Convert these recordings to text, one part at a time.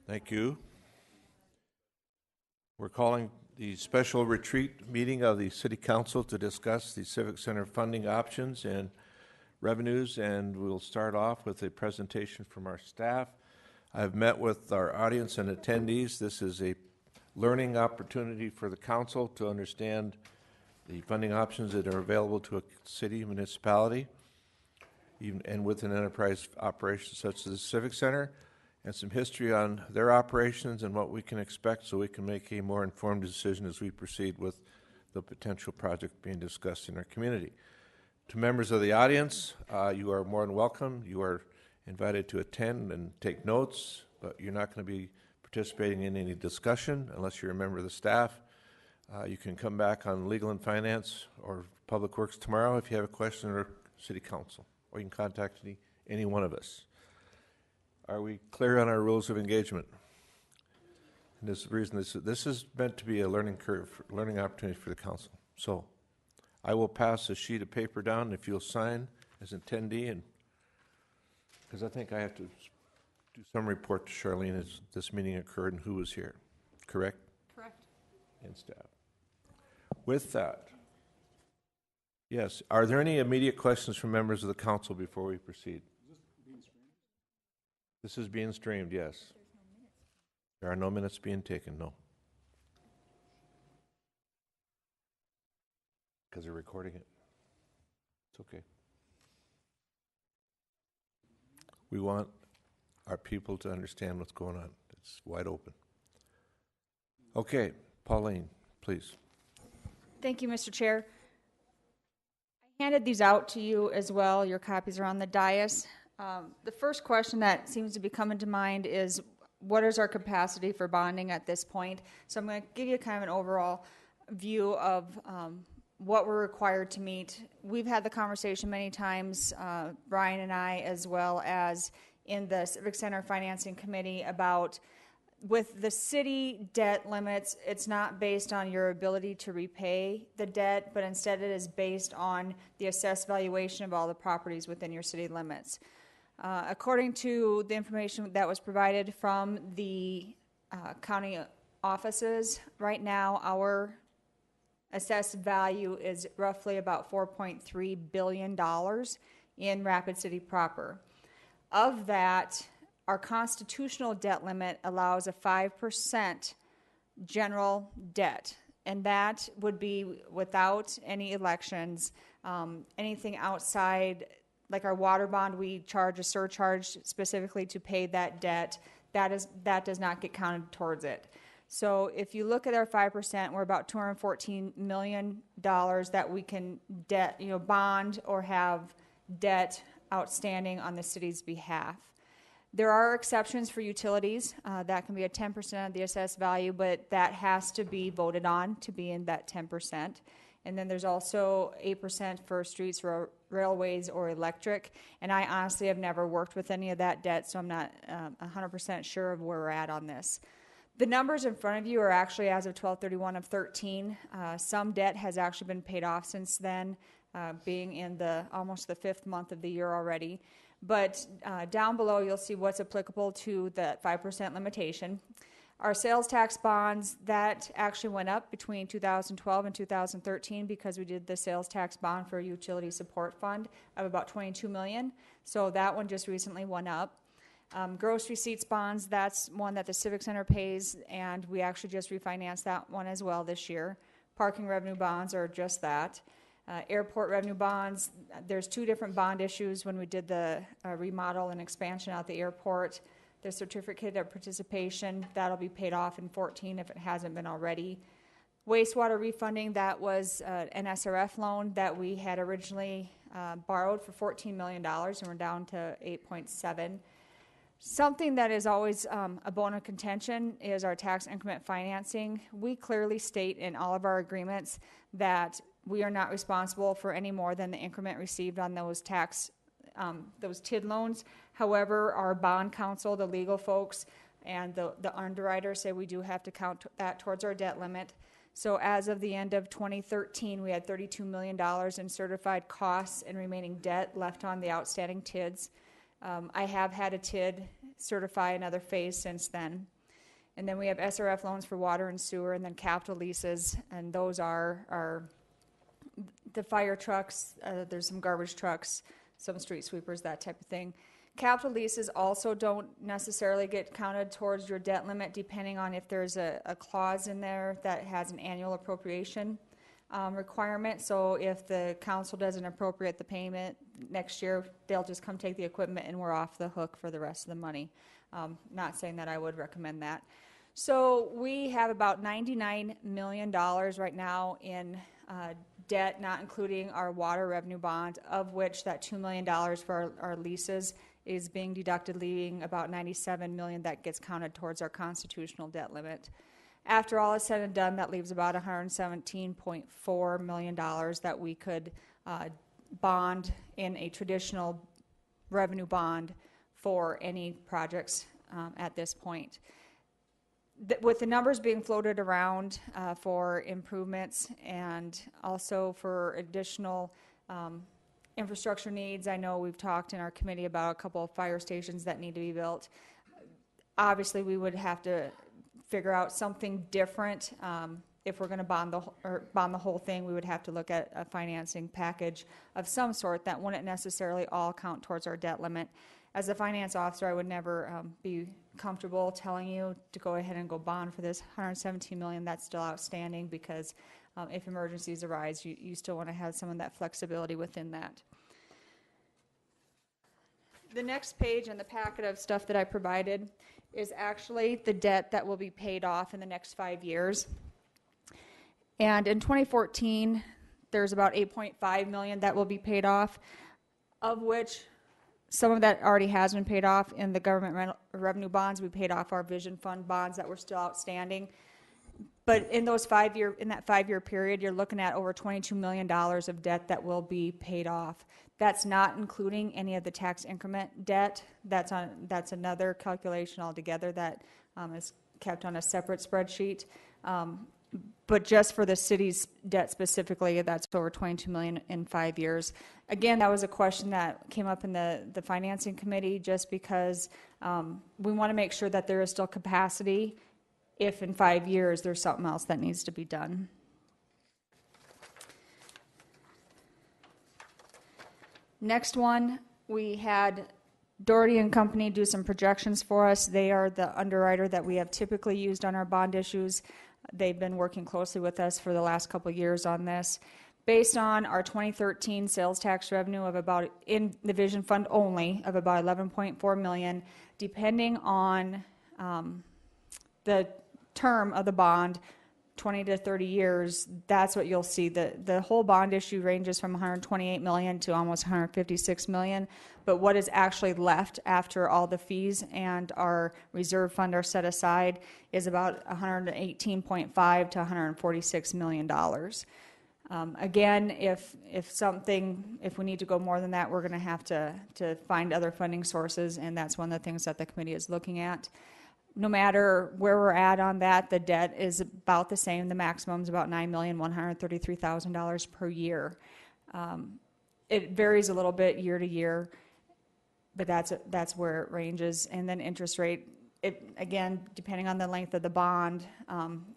Thank you. We're calling the special retreat meeting of the City Council to discuss the Civic Center funding options and revenues, and we'll start off with a presentation from our staff. I've met with our audience and attendees. This is a learning opportunity for the council to understand the funding options that are available to a city municipality, even and with an enterprise operation such as the Civic Center, and some history on their operations and what we can expect so we can make a more informed decision as we proceed with the potential project being discussed in our community. To members of the audience, you are more than welcome. You are invited to attend and take notes, but you're not going to be participating in any discussion unless you're a member of the staff. You can come back on Legal and Finance or Public Works tomorrow if you have a question, or City Council, or you can contact any one of us. Are we clear on our rules of engagement? And this is meant to be a learning curve, learning opportunity for the council. So I will pass a sheet of paper down if you'll sign as attendee, and because I think I have to do some report to Charlene as this meeting occurred and who was here. Correct? Correct. And staff. With that, yes, are there any immediate questions from members of the council before we proceed? This is being streamed, yes. There are no minutes being taken, no. Because they're recording it. It's okay. We want our people to understand what's going on. It's wide open. Okay, Pauline, please. Thank you, Mr. Chair. I handed these out to you as well. Your copies are on the dais. The first question that seems to be coming to mind is, what is our capacity for bonding at this point? So I'm going to give you kind of an overall view of what we're required to meet. We've had the conversation many times, Brian and I, as well as in the Civic Center Financing Committee, about with the city debt limits, it's not based on your ability to repay the debt, but instead it is based on the assessed valuation of all the properties within your city limits. According to the information that was provided from the county offices, right now our assessed value is roughly about $4.3 billion in Rapid City proper. Of that, our constitutional debt limit allows a 5% general debt, and that would be without any elections. Anything outside, like our water bond, we charge a surcharge specifically to pay that debt. That does not get counted towards it. So if you look at our 5%, we're about $214 million that we can bond or have debt outstanding on the city's behalf. There are exceptions for utilities. That can be a 10% of the assessed value, but that has to be voted on to be in that 10%. And then there's also 8% for streets, railways, or electric. And I honestly have never worked with any of that debt, so I'm not 100% sure of where we're at on this. The numbers in front of you are actually as of 12/31 of 13. Some debt has actually been paid off since then, being in almost the 5th month of the year already. But down below, you'll see what's applicable to the 5% limitation. Our sales tax bonds, that actually went up between 2012 and 2013 because we did the sales tax bond for a utility support fund of about $22 million. So that one just recently went up. Gross receipts bonds, that's one that the Civic Center pays, and we actually just refinanced that one as well this year. Parking revenue bonds are just that. Airport revenue bonds, there's 2 different bond issues when we did the remodel and expansion out the airport. The certificate of participation, that'll be paid off in 2014 if it hasn't been already. Wastewater refunding, that was an SRF loan that we had originally borrowed for $14 million, and we're down to 8.7. Something that is always a bone of contention is our tax increment financing. We clearly state in all of our agreements that we are not responsible for any more than the increment received on those TID loans. However, our bond counsel, the legal folks, and the underwriter say we do have to count that towards our debt limit. So as of the end of 2013, we had $32 million in certified costs and remaining debt left on the outstanding TIDs. I have had a TID certify another phase since then. And then we have SRF loans for water and sewer, and then capital leases, and those are the fire trucks, there's some garbage trucks, some street sweepers, that type of thing. Capital leases also don't necessarily get counted towards your debt limit, depending on if there's a clause in there that has an annual appropriation requirement. So if the council doesn't appropriate the payment next year, they'll just come take the equipment and we're off the hook for the rest of the money. Not saying that I would recommend that. So we have about $99 million right now in debt, not including our water revenue bond, of which that $2 million for our leases is being deducted, leaving about $97 million that gets counted towards our constitutional debt limit. After all is said and done, that leaves about $117.4 million that we could bond in a traditional revenue bond for any projects at this point. With the numbers being floated around for improvements and also for additional infrastructure needs, I know we've talked in our committee about a couple of fire stations that need to be built. Obviously, we would have to figure out something different. If we're going to bond the whole thing, we would have to look at a financing package of some sort that wouldn't necessarily all count towards our debt limit. As a finance officer, I would never be comfortable telling you to go ahead and go bond for this $117 million that's still outstanding, because if emergencies arise, you still want to have some of that flexibility within that. The next page in the packet of stuff that I provided is actually the debt that will be paid off in the next 5 years. And in 2014, there's about $8.5 million that will be paid off, of which some of that already has been paid off in the government revenue bonds. We paid off our Vision Fund bonds that were still outstanding. But in those that 5-year period, you're looking at over $22 million of debt that will be paid off. That's not including any of the tax increment debt. That's another calculation altogether that is kept on a separate spreadsheet. But just for the city's debt specifically, that's over $22 million in 5 years. Again, that was a question that came up in the financing committee, just because we want to make sure that there is still capacity if in 5 years there's something else that needs to be done. Next one, we had Doherty and Company do some projections for us. They are the underwriter that we have typically used on our bond issues. They've been working closely with us for the last couple of years on this. Based on our 2013 sales tax revenue of about, in the Vision Fund only, of about $11.4 million, depending on the term of the bond, 20 to 30 years, that's what you'll see. The whole bond issue ranges from $128 million to almost $156 million, but what is actually left after all the fees and our reserve fund are set aside is about $118.5 to $146 million. Again, if we need to go more than that, we're going to have to find other funding sources, and that's one of the things that the committee is looking at. No matter where we're at on that, the debt is about the same. The maximum is about $9,133,000 per year. It varies a little bit year to year, but that's where it ranges. And then interest rate, again, depending on the length of the bond,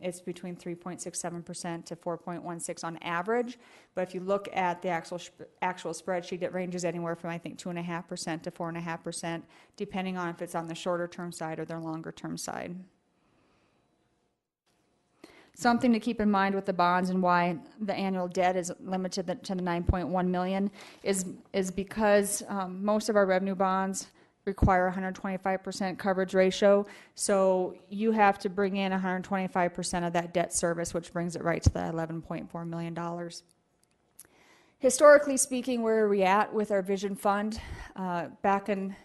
it's between 3.67% to 4.16% on average. But if you look at the actual spreadsheet, it ranges anywhere from, I think, 2.5% to 4.5%, depending on if it's on the shorter term side or the longer term side. Something to keep in mind with the bonds and why the annual debt is limited to the $9.1 million is because most of our revenue bonds require 125% coverage ratio, so you have to bring in 125% of that debt service, which brings it right to the $11.4 million. Historically speaking, where are we at with our Vision Fund? Back in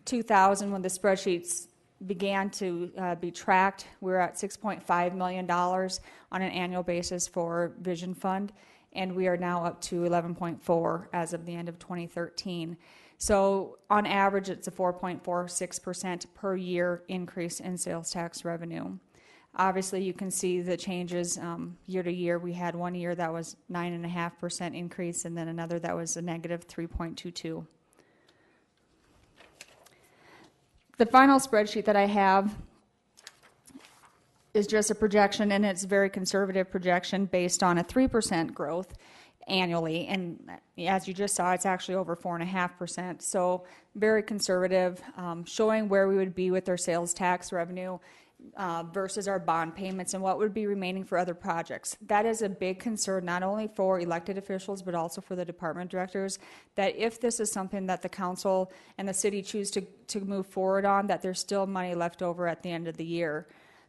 2000, when the spreadsheets began to be tracked, we were at $6.5 million on an annual basis for Vision Fund, and we are now up to 11.4 as of the end of 2013. So on average, it's a 4.46% per year increase in sales tax revenue. Obviously, you can see the changes year to year. We had 1 year that was 9.5% increase, and then another that was a negative 3.22. The final spreadsheet that I have is just a projection, and it's a very conservative projection based on a 3% growth annually. And as you just saw, it's actually over 4.5%. So very conservative, showing where we would be with our sales tax revenue versus our bond payments and what would be remaining for other projects. That is a big concern, not only for elected officials, but also for the department directors, that if this is something that the council and the city choose to move forward on, that there's still money left over at the end of the year.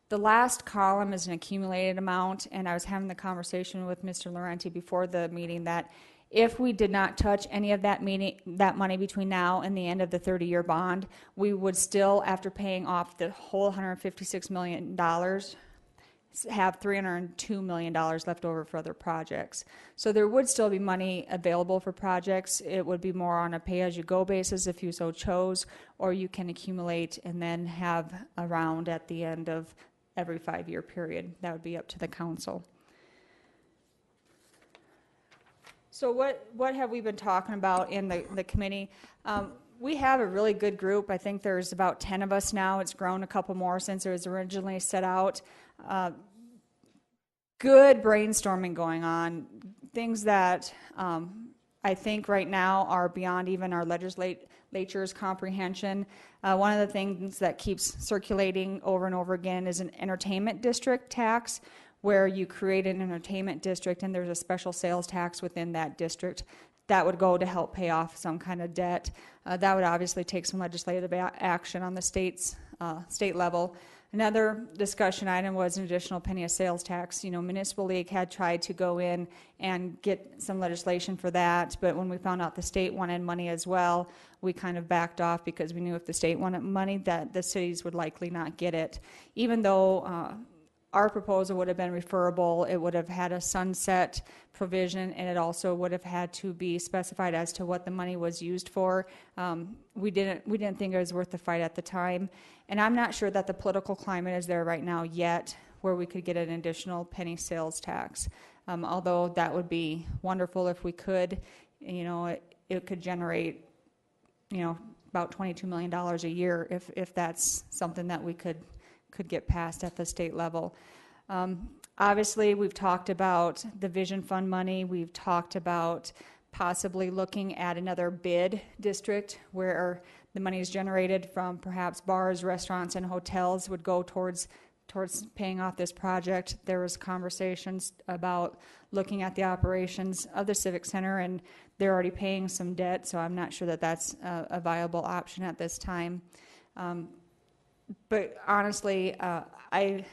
The last column is an accumulated amount, and I was having the conversation with Mr. Laurenti before the meeting that if we did not touch any of that money between now and the end of the 30-year bond, we would still, after paying off the whole $156 million, have $302 million left over for other projects. So there would still be money available for projects. It would be more on a pay-as-you-go basis if you so chose, or you can accumulate and then have a round at the end of every 5-year period. That would be up to the council. So what have we been talking about in the committee? We have a really good group. I think there's about 10 of us now. It's grown a couple more since it was originally set out. Good brainstorming going on. Things that I think right now are beyond even our legislature's comprehension. One of the things that keeps circulating over and over again is an entertainment district tax, where you create an entertainment district and there's a special sales tax within that district that would go to help pay off some kind of debt. That would obviously take some legislative action on the state level. Another discussion item was an additional penny of sales tax. Municipal League had tried to go in and get some legislation for that, but when we found out the state wanted money as well, we kind of backed off because we knew if the state wanted money that the cities would likely not get it. Even though our proposal would have been referable, it would have had a sunset provision, and it also would have had to be specified as to what the money was used for. We didn't think it was worth the fight at the time, and I'm not sure that the political climate is there right now yet where we could get an additional penny sales tax. Although that would be wonderful if we could. It could generate about $22 million a year if that's something that we could get passed at the state level. Obviously, we've talked about the Vision Fund money. We've talked about possibly looking at another bid district where the money is generated from perhaps bars, restaurants, and hotels would go towards paying off this project. There was conversations about looking at the operations of the Civic Center, and they're already paying some debt, so I'm not sure that that's a viable option at this time. But honestly, I'm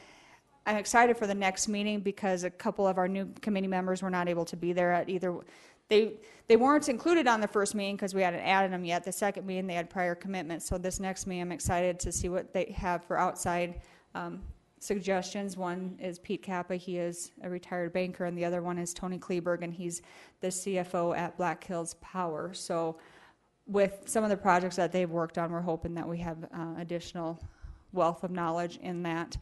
excited for the next meeting because a couple of our new committee members were not able to be there at either. They weren't included on the first meeting because we hadn't added them yet. The second meeting, they had prior commitments. So this next meeting, I'm excited to see what they have for outside suggestions. One is Pete Kappa. He is a retired banker, and the other one is Tony Kleberg, and he's the CFO at Black Hills Power. So with some of the projects that they've worked on, we're hoping that we have additional wealth of knowledge in that.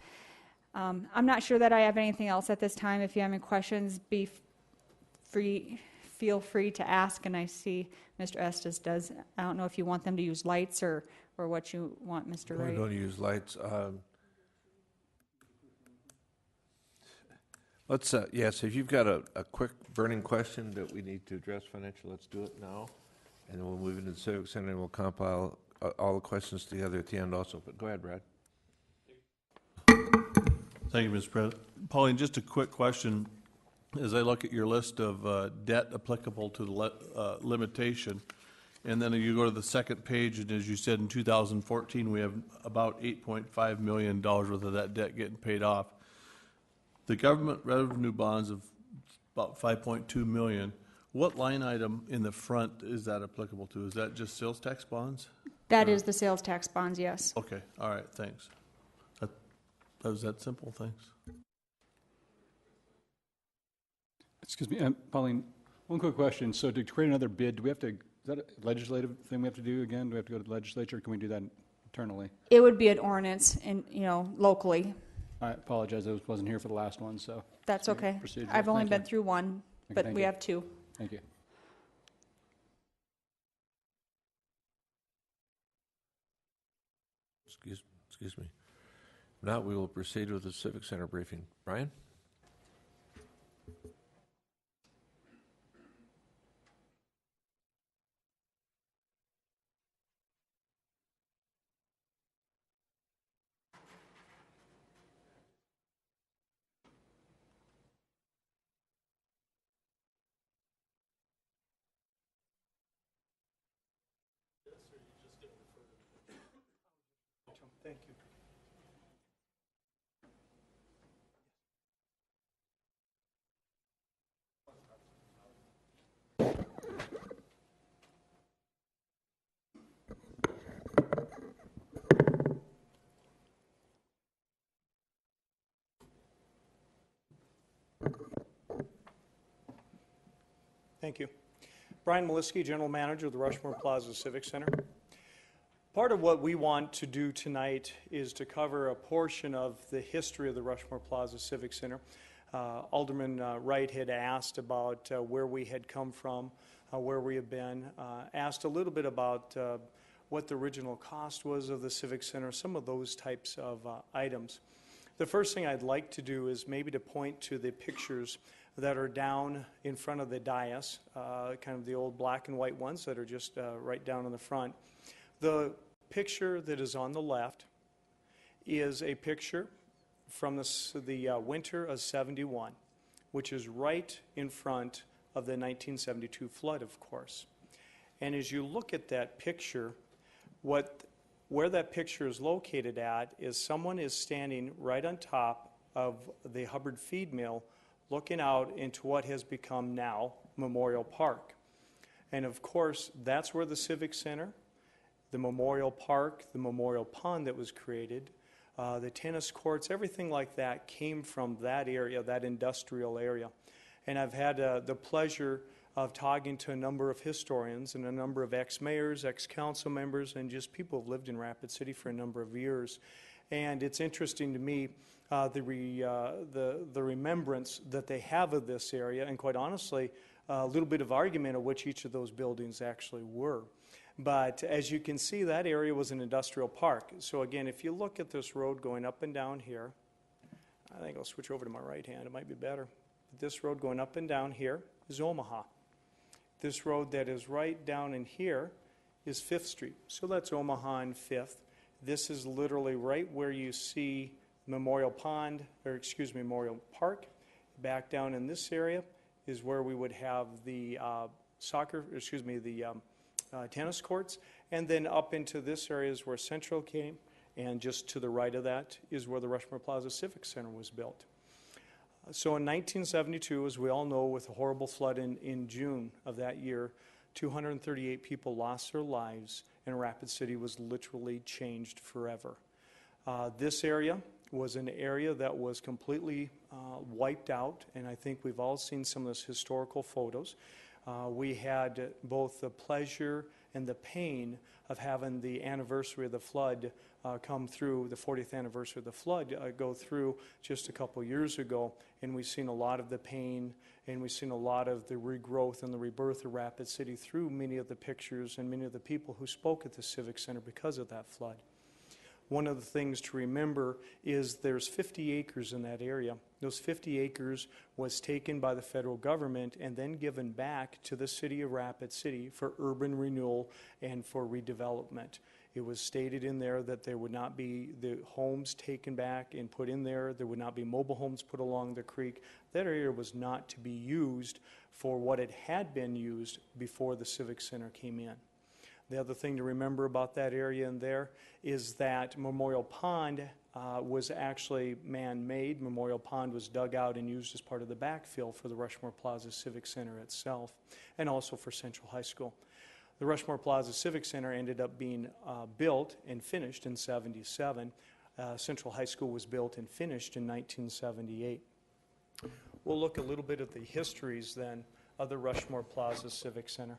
I'm not sure that I have anything else at this time. If you have any questions, feel free to ask, and I see Mr. Estes does. I don't know if you want them to use lights or what you want, Mr. Ray. We're going to use lights. Let's, yes, if you've got a quick burning question that we need to address financially, let's do it now. And then we'll move into the Civic Center and we'll compile all the questions together at the end also. But go ahead, Brad. Thank you, Mr. President. Pauline, just a quick question. As I look at your list of debt applicable to the limitation, and then you go to the second page, and as you said, in 2014, we have about $8.5 million worth of that debt getting paid off. The government revenue bonds of about $5.2 million. What line item in the front is that applicable to? Is that just sales tax bonds? That is the sales tax bonds, yes. Okay, all right, thanks. That was that simple, thanks. Excuse me, Pauline, one quick question. So to create another bid, do we have to, is that a legislative thing we have to do again? Do we have to go to the legislature, or can we do that internally? It would be an ordinance, locally. I apologize, I wasn't here for the last one, so. That's okay. Procedure. I've only Thank been you. through one, but thank we you. have two. Thank you. Excuse me. If not, we will proceed with the Civic Center briefing. Brian? Thank you. Thank you. Brian Maliski, General Manager of the Rushmore Plaza Civic Center. Part of what we want to do tonight is to cover a portion of the history of the Rushmore Plaza Civic Center. Alderman Wright had asked about where we had come from, where we have been, asked a little bit about what the original cost was of the Civic Center, some of those types of items. The first thing I'd like to do is maybe to point to the pictures that are down in front of the dais, kind of the old black and white ones that are just right down in the front. The picture that is on the left is a picture from the winter of '71, which is right in front of the 1972 flood, of course. And as you look at that picture, where that picture is located at is someone is standing right on top of the Hubbard feed mill looking out into what has become now Memorial Park. And of course, that's where the Civic Center, the Memorial Park, the Memorial Pond that was created, the tennis courts, everything like that came from that area, that industrial area. And I've had the pleasure of talking to a number of historians and a number of ex-mayors, ex-council members, and just people who've lived in Rapid City for a number of years. And it's interesting to me the remembrance that they have of this area, and quite honestly, a little bit of argument of which each of those buildings actually were. But as you can see, that area was an industrial park. So again, if you look at this road going up and down here, I think I'll switch over to my right hand, it might be better. This road going up and down here is Omaha. This road that is right down in here is 5th Street. So that's Omaha and 5th. This is literally right where you see Memorial Pond, or excuse me, Memorial Park. Back down in this area is where we would have the tennis courts. And then up into this area is where Central came. And just to the right of that is where the Rushmore Plaza Civic Center was built. So in 1972, as we all know, with a horrible flood in June of that year, 238 people lost their lives, and Rapid City was literally changed forever. This area was an area that was completely wiped out, and I think we've all seen some of those historical photos. We had both the pleasure and the pain of having the anniversary of the flood come through, the 40th anniversary of the flood go through just a couple years ago, and we've seen a lot of the pain, and we've seen a lot of the regrowth and the rebirth of Rapid City through many of the pictures and many of the people who spoke at the Civic Center because of that flood. One of the things to remember is there's 50 acres in that area. Those 50 acres was taken by the federal government and then given back to the city of Rapid City for urban renewal and for redevelopment. It was stated in there that there would not be the homes taken back and put in there. There would not be mobile homes put along the creek. That area was not to be used for what it had been used before the Civic Center came in. The other thing to remember about that area in there is that Memorial Pond was actually man-made. Memorial Pond was dug out and used as part of the backfill for the Rushmore Plaza Civic Center itself, and also for Central High School. The Rushmore Plaza Civic Center ended up being built and finished in '77. Central High School was built and finished in 1978. We'll look a little bit at the histories then of the Rushmore Plaza Civic Center.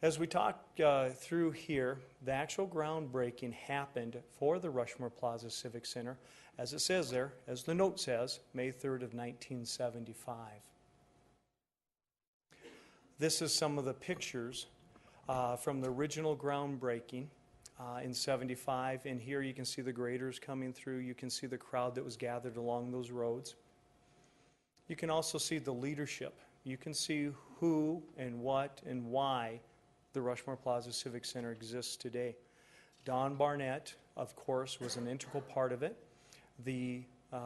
As we talk through here, the actual groundbreaking happened for the Rushmore Plaza Civic Center, as it says there, as the note says, May 3rd of 1975. This is some of the pictures from the original groundbreaking. in 75. And here you can see the graders coming through. You can see the crowd that was gathered along those roads. You can also see the leadership. You can see who and what and why the Rushmore Plaza Civic Center exists today. Don Barnett, of course, was an integral part of it. The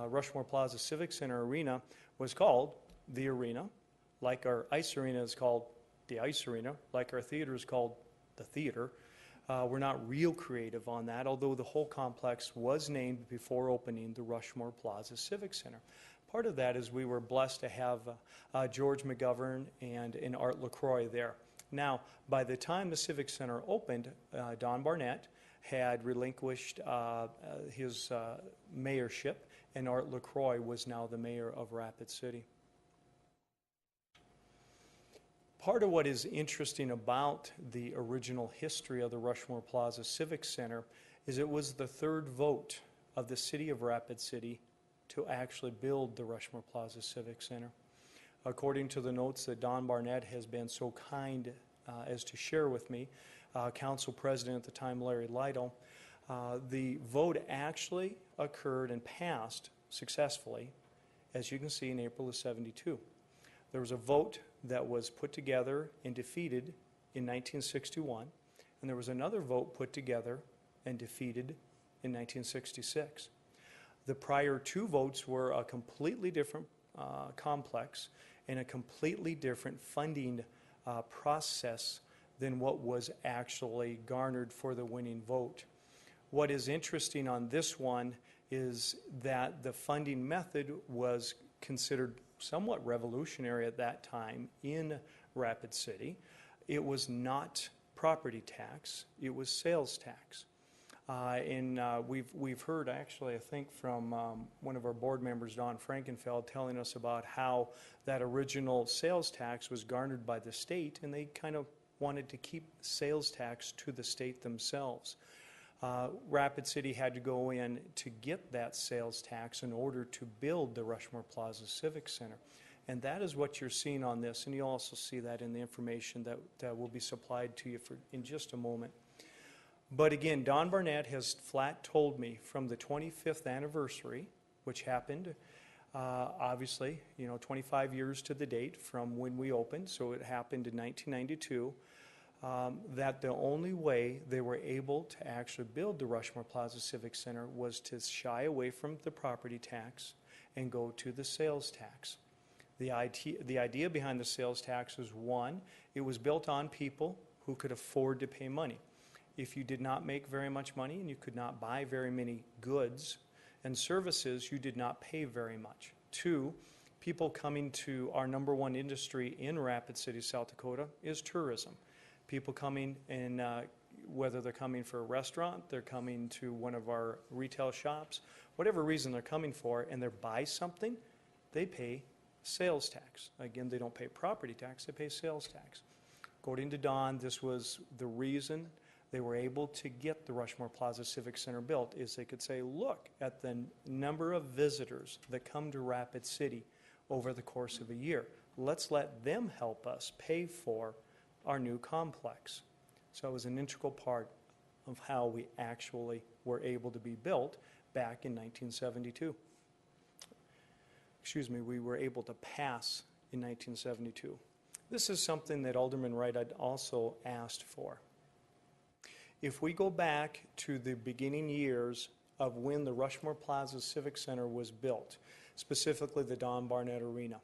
Rushmore Plaza Civic Center arena was called the Arena, like our ice arena is called the Ice Arena, like our theater is called the Theater. We're not real creative on that, although the whole complex was named before opening the Rushmore Plaza Civic Center. Part of that is we were blessed to have George McGovern and Art LaCroix there. Now, by the time the Civic Center opened, Don Barnett had relinquished his mayorship, and Art LaCroix was now the mayor of Rapid City. Part of what is interesting about the original history of the Rushmore Plaza Civic Center is it was the third vote of the city of Rapid City to actually build the Rushmore Plaza Civic Center. According to the notes that Don Barnett has been so kind as to share with me, Council President at the time, Larry Lytle, the vote actually occurred and passed successfully, as you can see, in April of '72. There was a vote that was put together and defeated in 1961, and there was another vote put together and defeated in 1966. The prior two votes were a completely different complex and a completely different funding process than what was actually garnered for the winning vote. What is interesting on this one is that the funding method was considered somewhat revolutionary at that time in Rapid City. It was not property tax, it was sales tax. We've heard actually, I think, from one of our board members, Don Frankenfeld, telling us about how that original sales tax was garnered by the state, and they kind of wanted to keep sales tax to the state themselves. Rapid City had to go in to get that sales tax in order to build the Rushmore Plaza Civic Center. And that is what you're seeing on this, and you'll also see that in the information that will be supplied to you in just a moment. But again, Don Barnett has flat told me from the 25th anniversary, which happened, obviously, 25 years to the date from when we opened, so it happened in 1992, that the only way they were able to actually build the Rushmore Plaza Civic Center was to shy away from the property tax and go to the sales tax. The idea behind the sales tax was, one, it was built on people who could afford to pay money. If you did not make very much money and you could not buy very many goods and services, you did not pay very much. Two, people coming to our number one industry in Rapid City, South Dakota, is tourism. People coming in, whether they're coming for a restaurant, they're coming to one of our retail shops, whatever reason they're coming for, and they buy something, they pay sales tax. Again, they don't pay property tax, they pay sales tax. According to Don, this was the reason they were able to get the Rushmore Plaza Civic Center built, is they could say, look at the number of visitors that come to Rapid City over the course of a year. Let's let them help us pay for our new complex. So it was an integral part of how we actually were able to be built back in 1972. Excuse me, we were able to pass in 1972. This is something that Alderman Wright had also asked for. If we go back to the beginning years of when the Rushmore Plaza Civic Center was built, specifically the Don Barnett Arena,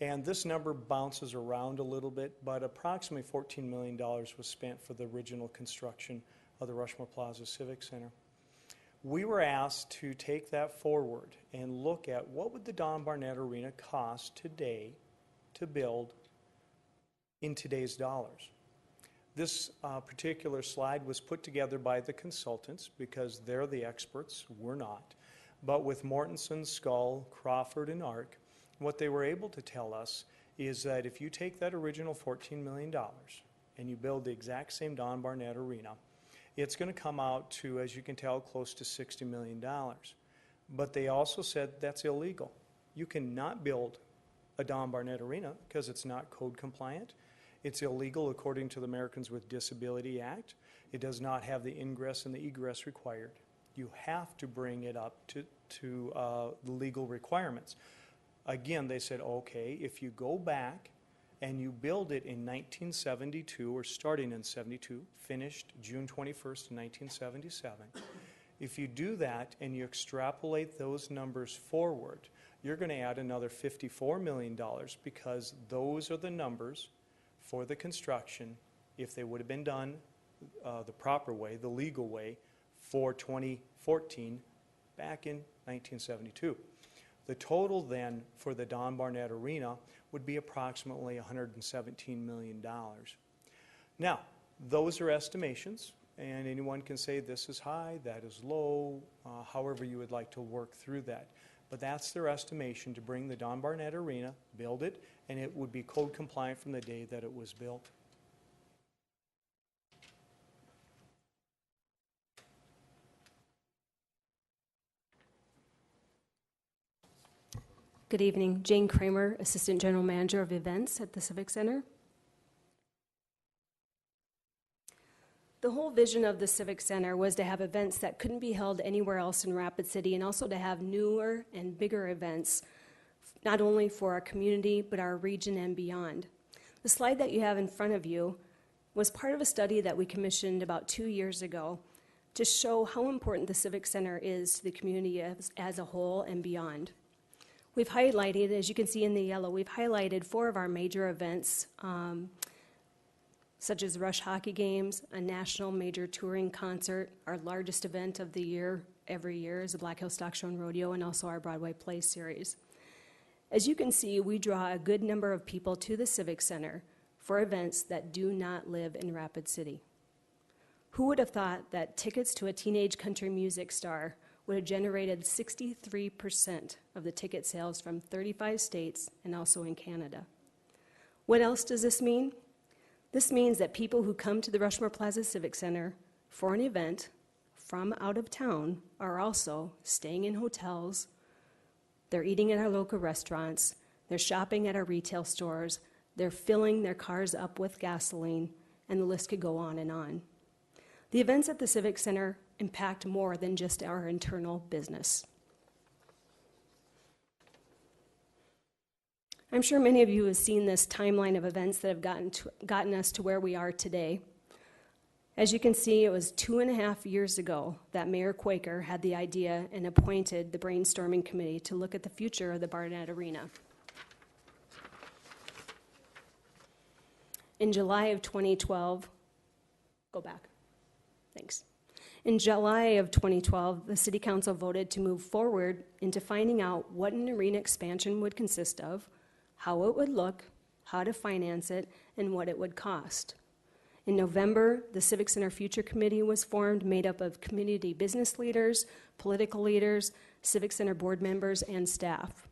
and this number bounces around a little bit, but approximately $14 million was spent for the original construction of the Rushmore Plaza Civic Center. We were asked to take that forward and look at what would the Don Barnett Arena cost today to build in today's dollars. This particular slide was put together by the consultants because they're the experts, we're not. But with Mortensen, Skull, Crawford, and ARC, what they were able to tell us is that if you take that original $14 million and you build the exact same Don Barnett Arena, it's going to come out to, as you can tell, close to $60 million. But they also said that's illegal. You cannot build a Don Barnett Arena because it's not code compliant. It's illegal according to the Americans with Disability Act. It does not have the ingress and the egress required. You have to bring it up to the legal requirements. Again, they said, okay, if you go back and you build it in 1972, or starting in 72, finished June 21st, 1977, if you do that and you extrapolate those numbers forward, you're going to add another $54 million, because those are the numbers for the construction if they would have been done the proper way, the legal way, for 2014 back in 1972. The total then for the Don Barnett Arena would be approximately $117 million. Now, those are estimations, and anyone can say this is high, that is low, however you would like to work through that. But that's their estimation to bring the Don Barnett Arena, build it, and it would be code compliant from the day that it was built. Good evening. Jane Kramer, Assistant General Manager of Events at the Civic Center. The whole vision of the Civic Center was to have events that couldn't be held anywhere else in Rapid City, and also to have newer and bigger events, not only for our community, but our region and beyond. The slide that you have in front of you was part of a study that we commissioned about 2 years ago to show how important the Civic Center is to the community as a whole and beyond. We've highlighted, as you can see in the yellow, we've highlighted 4 of our major events, such as the Rush Hockey Games, a national major touring concert, our largest event of the year every year is the Black Hills Stock Show and Rodeo, and also our Broadway Play series. As you can see, we draw a good number of people to the Civic Center for events that do not live in Rapid City. Who would have thought that tickets to a teenage country music star would have generated 63% of the ticket sales from 35 states and also in Canada? What else does this mean? This means that people who come to the Rushmore Plaza Civic Center for an event from out of town are also staying in hotels, they're eating at our local restaurants, they're shopping at our retail stores, they're filling their cars up with gasoline, and the list could go on and on. The events at the Civic Center impact more than just our internal business. I'm sure many of you have seen this timeline of events that have gotten us to where we are today. As you can see, it was 2.5 years ago that Mayor Quaker had the idea and appointed the brainstorming committee to look at the future of the Barnett Arena. In July of 2012, go back, thanks. In July of 2012, the City Council voted to move forward into finding out what an arena expansion would consist of, how it would look, how to finance it, and what it would cost. In November, the Civic Center Future Committee was formed, made up of community business leaders, political leaders, Civic Center board members, and staff.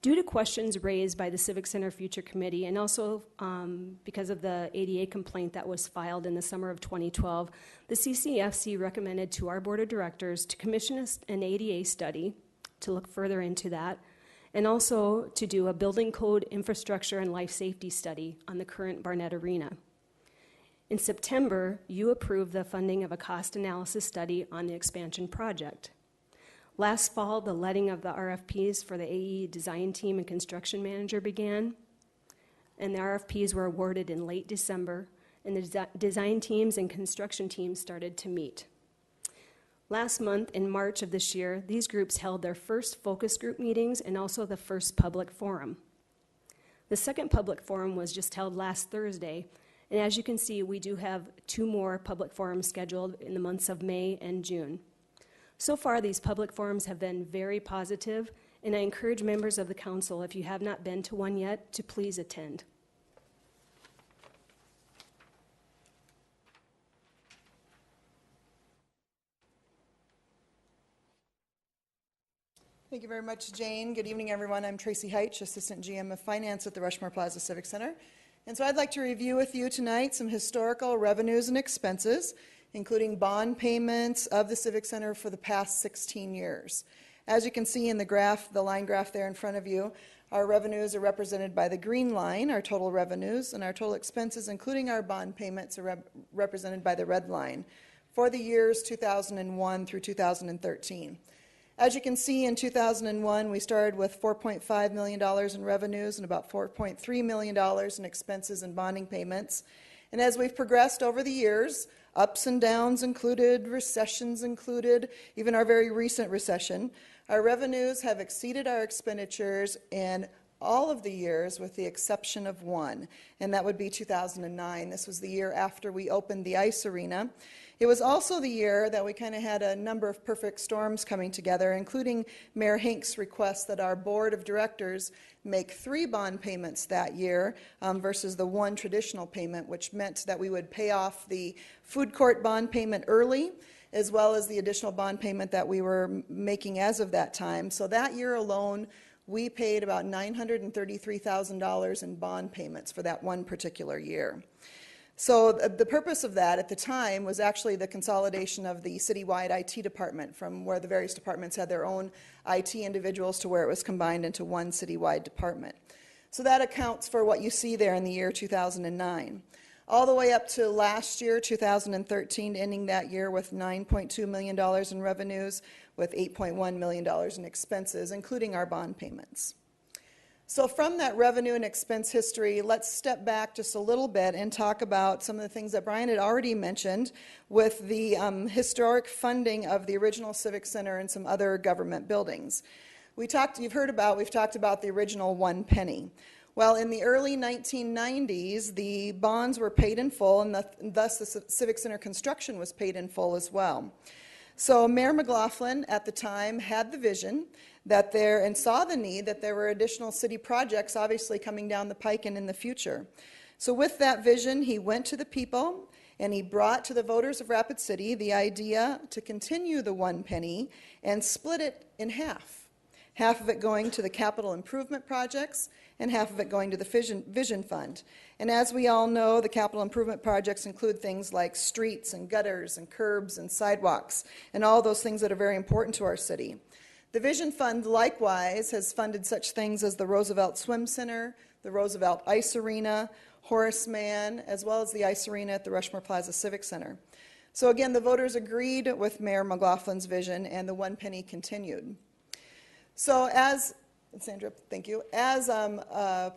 Due to questions raised by the Civic Center Future Committee, and also because of the ADA complaint that was filed in the summer of 2012, the CCFC recommended to our board of directors to commission an ADA study to look further into that, and also to do a building code, infrastructure, and life safety study on the current Barnett Arena. In September, you approved the funding of a cost analysis study on the expansion project. Last fall, the letting of the RFPs for the AE design team and construction manager began, and the RFPs were awarded in late December, and the design teams and construction teams started to meet. Last month, in March of this year, these groups held their first focus group meetings and also the first public forum. The second public forum was just held last Thursday, and as you can see, we do have 2 more public forums scheduled in the months of May and June. So far, these public forums have been very positive, and I encourage members of the council, if you have not been to one yet, to please attend. Thank you very much, Jane. Good evening, everyone. I'm Tracy Heitch, Assistant GM of Finance at the Rushmore Plaza Civic Center. And so I'd like to review with you tonight some historical revenues and expenses, including bond payments of the Civic Center for the past 16 years. As you can see in the graph, the line graph there in front of you, Our revenues are represented by the green line, our total revenues, and our total expenses, including our bond payments, are represented by the red line for the years 2001 through 2013. As you can see, in 2001, we started with $4.5 million in revenues and about $4.3 million in expenses and bonding payments. And as we've progressed over the years, ups and downs included, recessions included, even our very recent recession, our revenues have exceeded our expenditures in all of the years with the exception of one, and that would be 2009. This was the year after we opened the ice arena. It was also the year that we kind of had a number of perfect storms coming together, including Mayor Hank's request that our board of directors make 3 bond payments that year versus the 1 traditional payment, which meant that we would pay off the food court bond payment early, as well as the additional bond payment that we were making as of that time. So that year alone, we paid about $933,000 in bond payments for that one particular year. So the purpose of that at the time was actually the consolidation of the citywide IT department from where the various departments had their own IT individuals to where it was combined into one citywide department. So that accounts for what you see there in the year 2009. All the way up to last year, 2013, ending that year with $9.2 million in revenues, with $8.1 million in expenses, including our bond payments. So from that revenue and expense history, let's step back just a little bit and talk about some of the things that Brian had already mentioned with the historic funding of the original Civic Center and some other government buildings. We've talked about the original 1 penny. Well, in the early 1990s, the bonds were paid in full, and thus the Civic Center construction was paid in full as well. So Mayor McLaughlin at the time had the vision and saw the need that there were additional city projects obviously coming down the pike and in the future. So with that vision, he went to the people and he brought to the voters of Rapid City the idea to continue the 1 penny and split it in half. Half of it going to the capital improvement projects and half of it going to the Vision Fund. And as we all know, the capital improvement projects include things like streets and gutters and curbs and sidewalks and all those things that are very important to our city. The Vision Fund likewise has funded such things as the Roosevelt Swim Center, the Roosevelt Ice Arena, Horace Mann, as well as the ice arena at the Rushmore Plaza Civic Center. So again, the voters agreed with Mayor McLaughlin's vision and the 1 penny continued. So as Sandra, thank you. As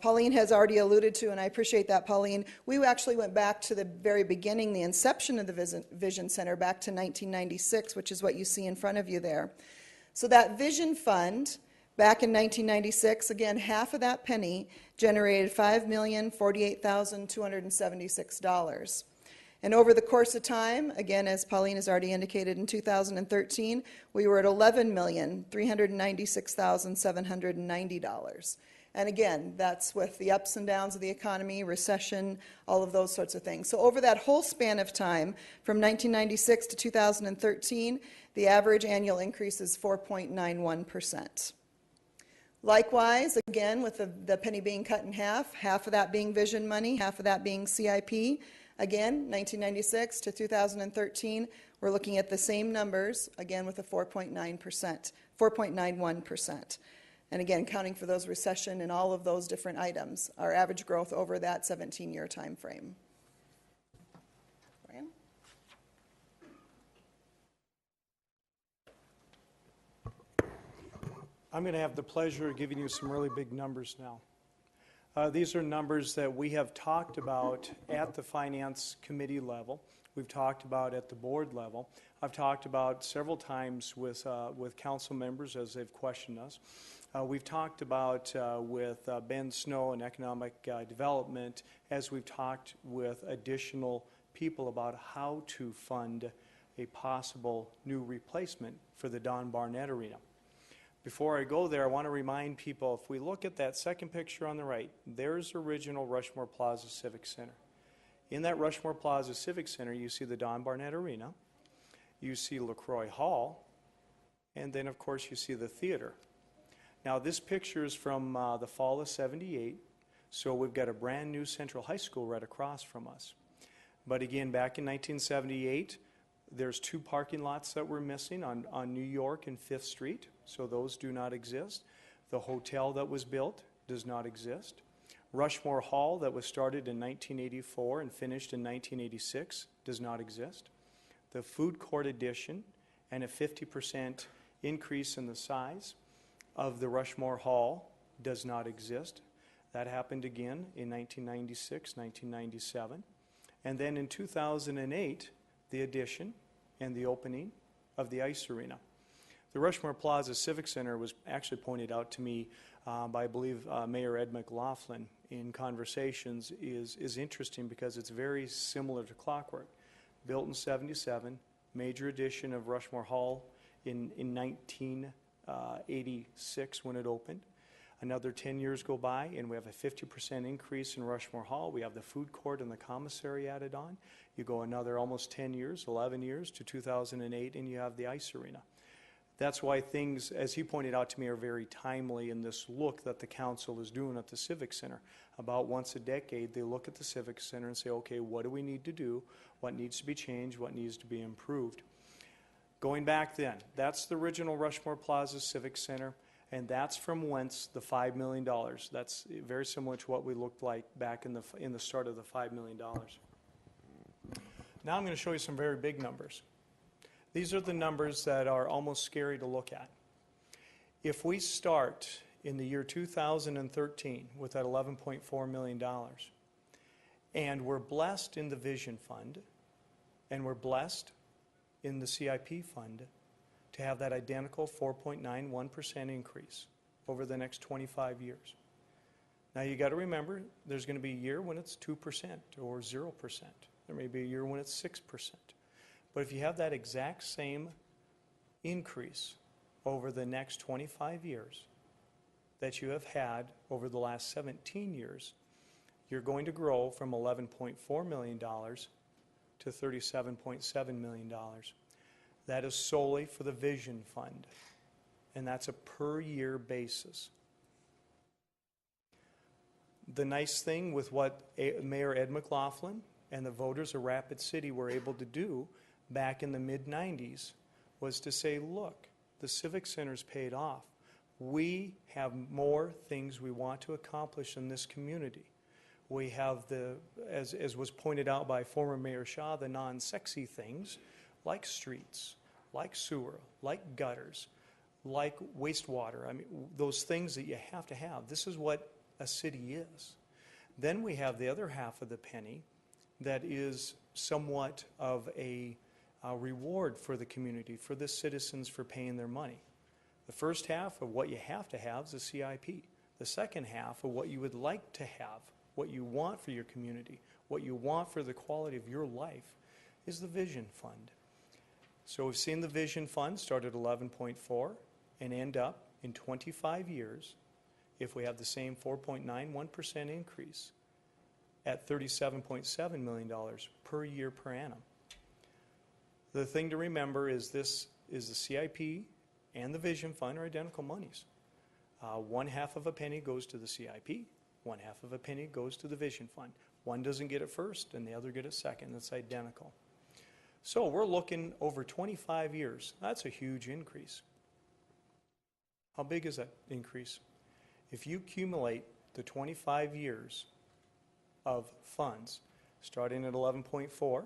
Pauline has already alluded to, and I appreciate that, Pauline, we actually went back to the very beginning, the inception of the Vision Center back to 1996, which is what you see in front of you there. So that Vision Fund, back in 1996, again, half of that penny generated $5,048,276. And over the course of time, again, as Pauline has already indicated, in 2013, we were at $11,396,790. And again, that's with the ups and downs of the economy, recession, all of those sorts of things. So over that whole span of time, from 1996 to 2013, the average annual increase is 4.91%. Likewise, again, with the penny being cut in half of that being vision money, half of that being CIP. Again, 1996 to 2013, we're looking at the same numbers, again with a 4.91%. And again, counting for those recession and all of those different items, our average growth over that 17-year time frame. Brian? I'm going to have the pleasure of giving you some really big numbers now. These are numbers that we have talked about at the Finance Committee level. We've talked about at the board level. I've talked about several times with council members as they've questioned us. We've talked about with Ben Snow and Economic Development as we've talked with additional people about how to fund a possible new replacement for the Don Barnett Arena. Before I go there, I want to remind people, if we look at that second picture on the right, there's original Rushmore Plaza Civic Center. In that Rushmore Plaza Civic Center, you see the Don Barnett Arena, you see LaCroix Hall, and then, of course, you see the theater. Now, this picture is from the fall of '78, so we've got a brand new Central High School right across from us. But again, back in 1978, there's 2 parking lots that were missing on New York and 5th Street, so those do not exist. The hotel that was built does not exist. Rushmore Hall, that was started in 1984 and finished in 1986, does not exist. The food court addition and a 50% increase in the size of the Rushmore Hall does not exist. That happened again in 1996, 1997. And then in 2008, the addition and the opening of the ice arena. The Rushmore Plaza Civic Center was actually pointed out to me by, I believe, Mayor Ed McLaughlin in conversations is interesting because it's very similar to clockwork. Built in 77, major addition of Rushmore Hall in 1986 when it opened. Another 10 years go by and we have a 50% increase in Rushmore Hall. We have the food court and the commissary added on. You go another almost 10 years, 11 years to 2008 and you have the ice arena. That's why things, as he pointed out to me, are very timely in this look that the council is doing at the Civic Center. About once a decade, they look at the Civic Center and say, okay, what do we need to do? What needs to be changed? What needs to be improved? Going back then, that's the original Rushmore Plaza Civic Center, and that's from whence the $5 million. That's very similar to what we looked like back in the start of the $5 million. Now I'm going to show you some very big numbers. These are the numbers that are almost scary to look at. If we start in the year 2013 with that $11.4 million, and we're blessed in the Vision Fund, and we're blessed in the CIP fund to have that identical 4.91% increase over the next 25 years. Now you got to remember, there's going to be a year when it's 2% or 0%. There may be a year when it's 6%. But if you have that exact same increase over the next 25 years that you have had over the last 17 years, you're going to grow from $11.4 million to $37.7 million. That is solely for the Vision Fund, and that's a per year basis. The nice thing with what Mayor Ed McLaughlin and the voters of Rapid City were able to do back in the mid-90s was to say, look, the Civic Center's paid off. We have more things we want to accomplish in this community. We have the, as was pointed out by former Mayor Shaw, the non-sexy things like streets, like sewer, like gutters, like wastewater. I mean, those things that you have to have. This is what a city is. Then we have the other half of the penny that is somewhat of a reward for the community, for the citizens for paying their money. The first half of what you have to have is a CIP. The second half of what you would like to have, what you want for your community, what you want for the quality of your life, is the Vision Fund. So we've seen the Vision Fund start at 11.4 and end up in 25 years, if we have the same 4.91% increase, at $37.7 million per year per annum. The thing to remember is this is the CIP and the Vision Fund are identical monies. 1/2 of a penny goes to the CIP, 1/2 of a penny goes to the Vision Fund. One doesn't get it first and the other get it second. That's identical. So we're looking over 25 years. That's a huge increase. How big is that increase? If you accumulate the 25 years of funds, starting at 11.4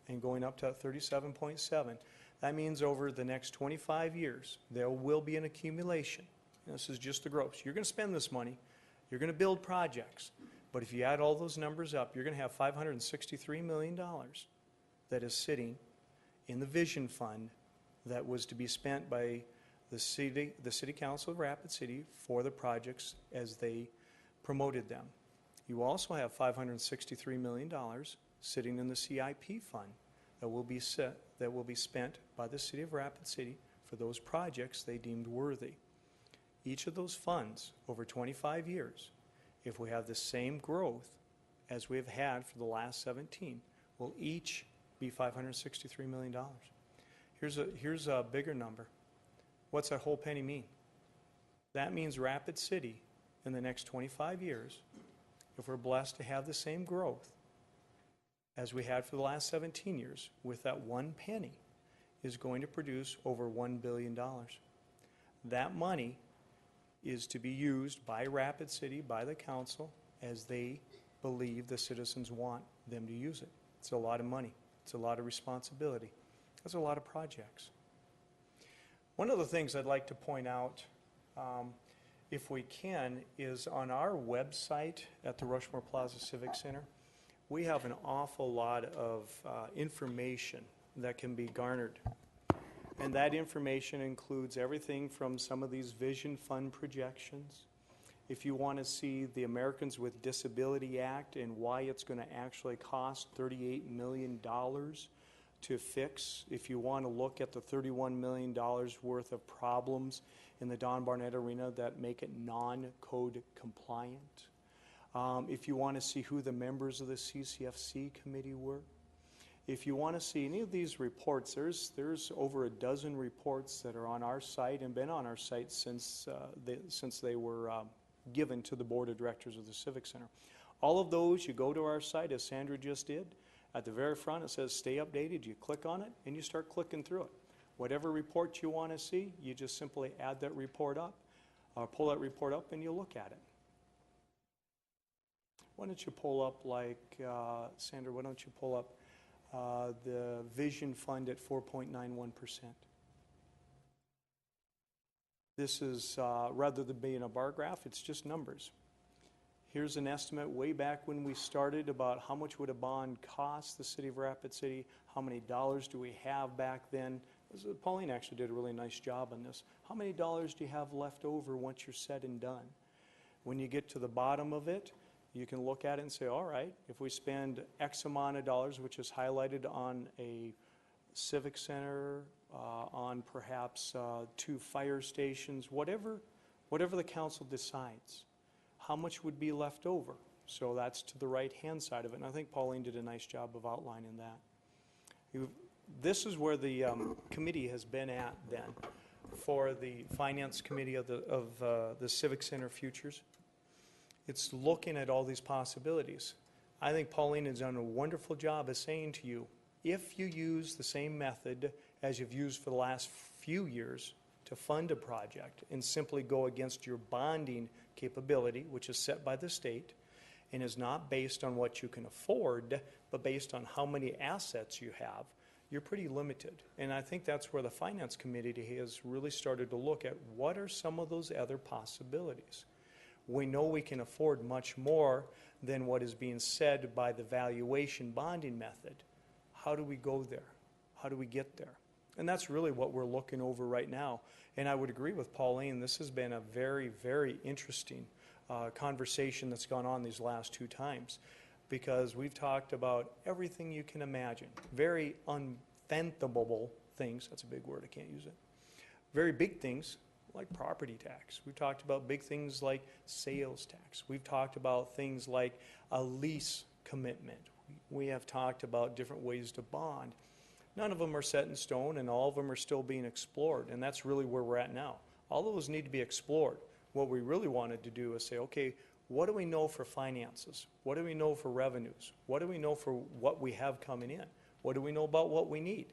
and going up to 37.7, that means over the next 25 years, there will be an accumulation. This is just the gross. You're going to spend this money. You're going to build projects. But if you add all those numbers up, you're going to have $563 million that is sitting in the Vision Fund that was to be spent by the city council of Rapid City for the projects as they promoted them. You also have $563 million sitting in the CIP fund that will be spent by the city of Rapid City for those projects they deemed worthy. Each of those funds over 25 years, if we have the same growth as we have had for the last 17, will each be $563 million. Here's a bigger number. What's that whole penny mean? That means Rapid City in the next 25 years, if we're blessed to have the same growth as we had for the last 17 years, with that one penny, is going to produce over $1 billion. That money is to be used by Rapid City, by the council, as they believe the citizens want them to use it. It's a lot of money. It's a lot of responsibility. That's a lot of projects. One of the things I'd like to point out, if we can, is on our website at the Rushmore Plaza Civic Center, we have an awful lot of information that can be garnered. And that information includes everything from some of these Vision Fund projections. If you want to see the Americans with Disability Act and why it's going to actually cost $38 million to fix, if you want to look at the $31 million worth of problems in the Don Barnett Arena that make it non-code compliant, if you want to see who the members of the CCFC committee were, if you want to see any of these reports, there's over a dozen reports that are on our site and been on our site since they were given to the board of directors of the Civic Center. All of those, you go to our site, as Sandra just did. At the very front, it says stay updated. You click on it, and you start clicking through it. Whatever report you want to see, you just simply add that report up, pull that report up, and you look at it. Why don't you pull up, like, Sandra, why don't you pull up the Vision Fund at 4.91%. This is, rather than being a bar graph, it's just numbers. Here's an estimate way back when we started about how much would a bond cost the city of Rapid City, how many dollars do we have back then. Pauline actually did a really nice job on this. How many dollars do you have left over once you're said and done? When you get to the bottom of it, you can look at it and say, all right, if we spend X amount of dollars, which is highlighted on a civic center, on perhaps 2 fire stations, whatever the council decides, how much would be left over? So that's to the right-hand side of it, and I think Pauline did a nice job of outlining that. This is where the committee has been at then for the Finance Committee of the Civic Center Futures. It's looking at all these possibilities. I think Pauline has done a wonderful job of saying to you, if you use the same method as you've used for the last few years to fund a project and simply go against your bonding capability, which is set by the state and is not based on what you can afford, but based on how many assets you have, you're pretty limited. And I think that's where the Finance Committee has really started to look at what are some of those other possibilities. We know we can afford much more than what is being said by the valuation bonding method. How do we go there? How do we get there? And that's really what we're looking over right now. And I would agree with Pauline, this has been a very, very interesting conversation that's gone on these last 2 times, because we've talked about everything you can imagine. Very unfathomable things, that's a big word, I can't use it. Very big things, like property tax. We've talked about big things like sales tax. We've talked about things like a lease commitment. We have talked about different ways to bond. None of them are set in stone, and all of them are still being explored, and that's really where we're at now. All of those need to be explored. What we really wanted to do is say, okay, what do we know for finances? What do we know for revenues? What do we know for what we have coming in? What do we know about what we need?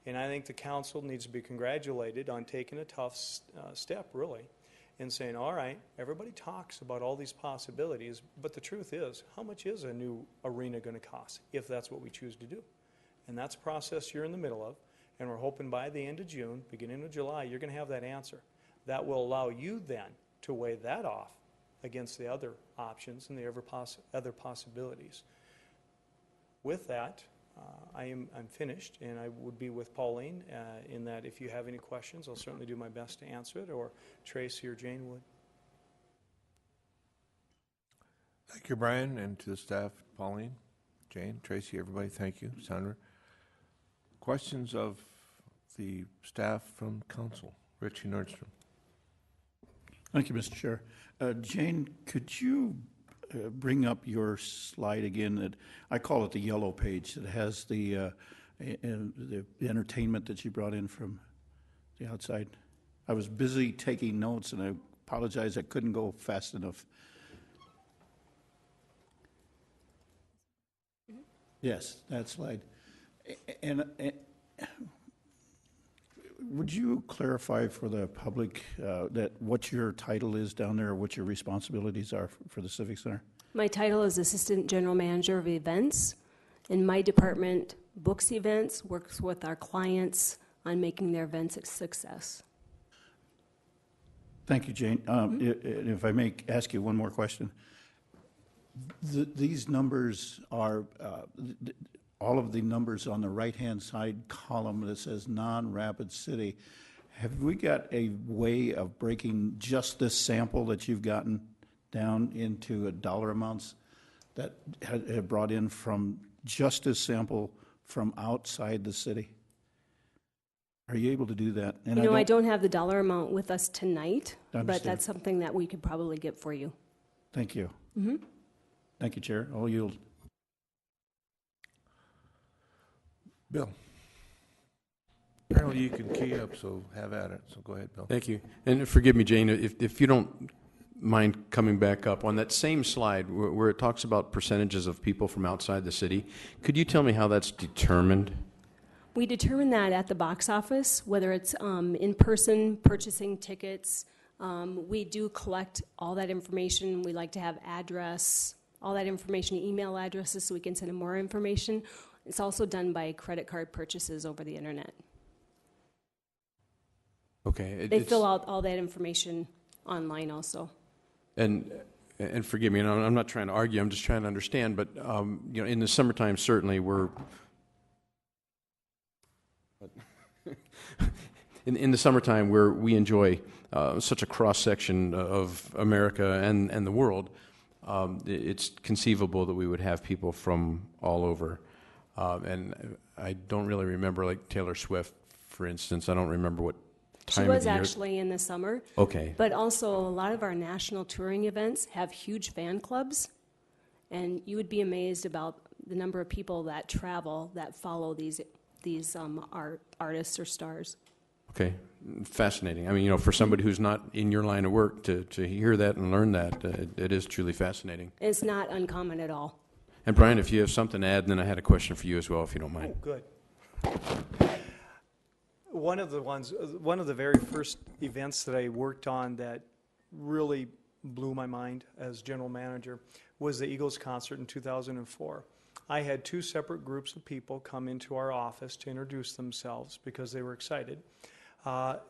And I think the council needs to be congratulated on taking a tough step, really, and saying, all right, everybody talks about all these possibilities, but the truth is, how much is a new arena going to cost, if that's what we choose to do? And that's a process you're in the middle of, and we're hoping by the end of June, beginning of July, you're going to have that answer. That will allow you then to weigh that off against the other options and the other possibilities. With that, I'm finished, and I would be with Pauline in that if you have any questions, I'll certainly do my best to answer it, or Tracy or Jane would. Thank you, Brian, and to the staff, Pauline, Jane, Tracy, everybody, thank you. Sandra. Questions of the staff from council? Richie Nordstrom. Thank you, Mr. Chair. Jane, could you bring up your slide again? That I call it the yellow page that has the entertainment that you brought in from the outside. I was busy taking notes, and I apologize I couldn't go fast enough. Yes, that slide. And would you clarify for the public that what your title is down there, or what your responsibilities are for the Civic Center? My title is Assistant General Manager of Events, and my department books events, works with our clients on making their events a success. Thank you, Jane. If I may ask you one more question. These numbers are, all of the numbers on the right-hand side column that says non-Rapid City. Have we got a way of breaking just this sample that you've gotten down into dollar amounts that have brought in from just this sample from outside the city? Are you able to do that? And I don't have the dollar amount with us tonight, but Understand. that's something that we could probably get for you. Thank you. Thank you, Chair. I'll yield. Bill. Apparently you can key up, so have at it. So go ahead, Bill. Thank you. And forgive me, Jane, if you don't mind coming back up, on that same slide where it talks about percentages of people from outside the city, could you tell me how that's determined? We determine that at the box office, whether it's in person, purchasing tickets. We do collect all that information. We like to have address, all that information, email addresses, so we can send them more information. It's also done by credit card purchases over the internet. Okay. They fill out all that information online also. And forgive me, and I'm not trying to argue, I'm just trying to understand, but in the summertime, certainly we're in the summertime where we enjoy such a cross-section of America and the world, it's conceivable that we would have people from all over. And I don't really remember, like Taylor Swift, for instance. I don't remember what time She was of the year. actually in the summer. Okay. But also, a lot of our national touring events have huge fan clubs, and you would be amazed about the number of people that travel that follow these artists or stars. Okay, fascinating. I mean, for somebody who's not in your line of work to hear that and learn that, it is truly fascinating. It's not uncommon at all. And Brian, if you have something to add, and then I had a question for you as well, if you don't mind. Oh, good. One of the very first events that I worked on that really blew my mind as general manager was the Eagles concert in 2004. I had two separate groups of people come into our office to introduce themselves because they were excited.